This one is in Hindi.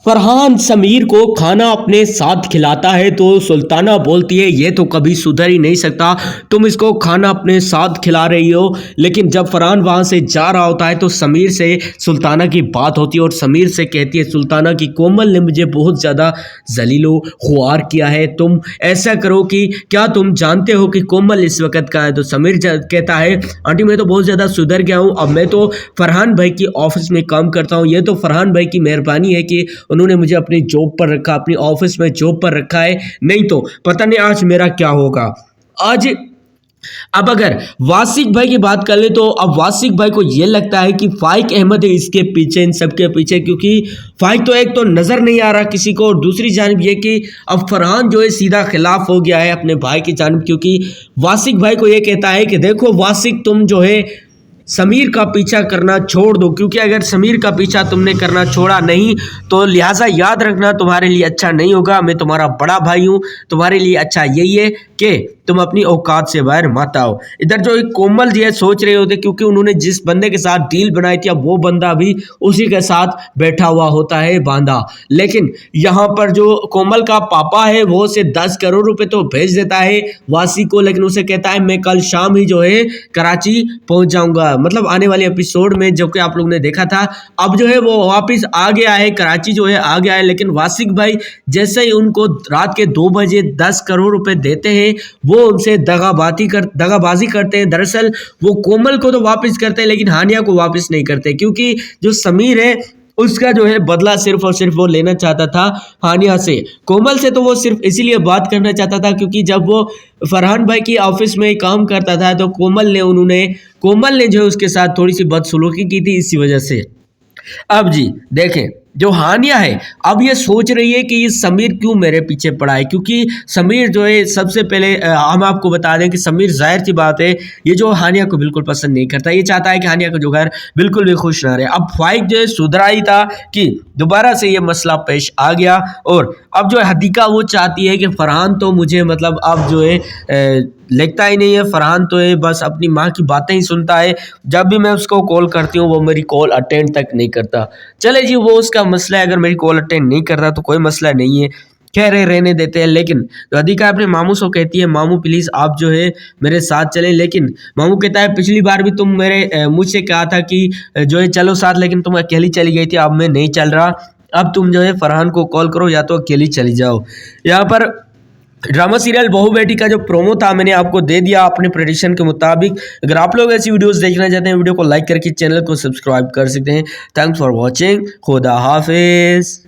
फरहान समीर को खाना अपने साथ खिलाता है तो सुल्ताना बोलती है ये तो कभी सुधर ही नहीं सकता, तुम इसको खाना अपने साथ खिला रही हो। लेकिन जब फरहान वहां से जा रहा होता है तो समीर से सुल्ताना की बात होती है और समीर से कहती है सुल्ताना की कोमल ने मुझे बहुत ज़्यादा जलीलो खुआर किया है, तुम ऐसा करो कि क्या तुम जानते हो कि कोमल इस वक्त कहाँ है। तो समीर कहता है आंटी मैं तो बहुत ज़्यादा सुधर गया हूँ, अब मैं तो फरहान भाई की ऑफिस में काम करता हूँ, ये तो फरहान भाई की मेहरबानी है कि उन्होंने मुझे अपनी जॉब पर रखा, अपनी ऑफिस में जॉब पर रखा है, नहीं तो पता नहीं आज मेरा क्या होगा। आज अब अगर वासिक भाई की बात कर ले तो अब वासिक भाई को यह लगता है कि फाइक अहमद है इसके पीछे, इन सबके पीछे, क्योंकि फाइक तो एक तो नजर नहीं आ रहा किसी को और दूसरी जानिब यह कि अब फरहान जो है सीधा खिलाफ हो गया है अपने भाई की जानिब, क्योंकि वासिक भाई को यह कहता है कि देखो वासिक तुम जो है समीर का पीछा करना छोड़ दो, क्योंकि अगर समीर का पीछा तुमने करना छोड़ा नहीं तो लिहाजा याद रखना तुम्हारे लिए अच्छा नहीं होगा, मैं तुम्हारा बड़ा भाई हूँ, तुम्हारे लिए अच्छा यही है कि तुम अपनी औकात से बाहर मत आओ। इधर जो एक कोमल जी है सोच रहे होते क्योंकि उन्होंने जिस बंदे के साथ डील बनाई थी अब वो बंदा भी उसी के साथ बैठा हुआ होता है बांधा। लेकिन यहाँ पर जो कोमल का पापा है वो उसे 10 करोड़ रुपए तो भेज देता है वासी को, लेकिन उसे कहता है मैं कल शाम ही जो है कराची पहुंच जाऊंगा, मतलब आने वाले एपिसोड में जो कि आप लोग ने देखा था अब जो है वो वापस आ गया है, कराची जो है आ गया है। लेकिन वासिक भाई जैसे ही उनको रात के 2 बजे 10 करोड़ रुपए देते हैं वो उनसे दगाबाजी करते हैं। दरअसल वो कोमल को तो वापस करते हैं लेकिन हानिया को वापस नहीं करते, क्योंकि जो समीर है उसका जो है बदला सिर्फ और सिर्फ वो लेना चाहता था हानिया से। कोमल से तो वो सिर्फ इसीलिए बात करना चाहता था क्योंकि जब वो फरहान भाई की ऑफिस में काम करता था तो कोमल ने जो है उसके साथ थोड़ी सी बदसलूकी की थी, इसी वजह से। अब जी देखें जो हानिया है अब ये सोच रही है कि ये समीर क्यों मेरे पीछे पड़ा है, क्योंकि समीर जो है सबसे पहले हम आपको बता दें कि समीर जाहिर सी बात है ये जो हानिया को बिल्कुल पसंद नहीं करता, ये चाहता है कि हानिया का जो घर बिल्कुल भी खुश ना रहे। अब फाइक जो है सुधरा ही था कि दोबारा से ये मसला पेश आ गया और अब जो है हदीका वो चाहती है कि फरहान तो मुझे मतलब अब जो है लगता ही नहीं है, फरहान तो है बस अपनी माँ की बातें ही सुनता है, जब भी मैं उसको कॉल करती हूँ वो मेरी कॉल अटेंड तक नहीं करता। चले जी वो उसका मसला है, अगर मेरी कॉल अटेंड नहीं करता तो कोई मसला नहीं है, खैर रहने देते हैं। लेकिन राधिका अपने मामू से कहती है मामू प्लीज़ आप जो है मेरे साथ चलें, लेकिन मामू कहता है पिछली बार भी तुम मेरे मुझसे कहा था कि जो है चलो साथ, लेकिन तुम अकेली चली गई थी, अब मैं नहीं चल रहा, अब तुम जो है फरहान को कॉल करो या तो अकेली चली जाओ। यहाँ पर ड्रामा सीरियल बहू बेटी का जो प्रोमो था मैंने आपको दे दिया अपने प्रेडिक्शन के मुताबिक। अगर आप लोग ऐसी वीडियोस देखना चाहते हैं वीडियो को लाइक करके चैनल को सब्सक्राइब कर सकते हैं। थैंक्स फॉर वॉचिंग, खुदा हाफिज।